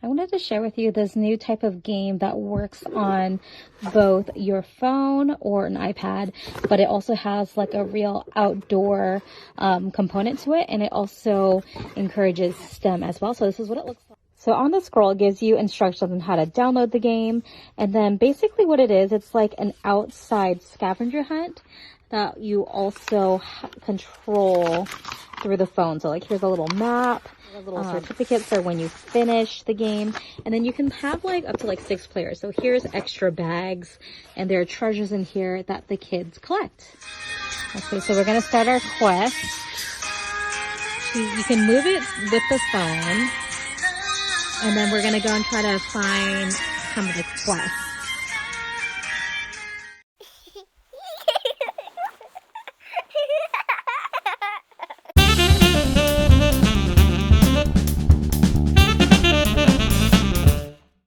I wanted to share with you this new type of game that works on both your phone or an iPad, but it also has like a real outdoor component to it, and it also encourages STEM as well. So this is what it looks like. So on the scroll, it gives you instructions on how to download the game, and then basically what it is, it's like an outside scavenger hunt that you also control through the phone. So like here's a little map, a little certificate for when you finish the game, and then you can have like up to like 6 players. So here's extra bags, and there are treasures in here that the kids collect. Okay, so we're gonna start our quest. You can move it with the phone, and then we're gonna go and try to find some of the quests.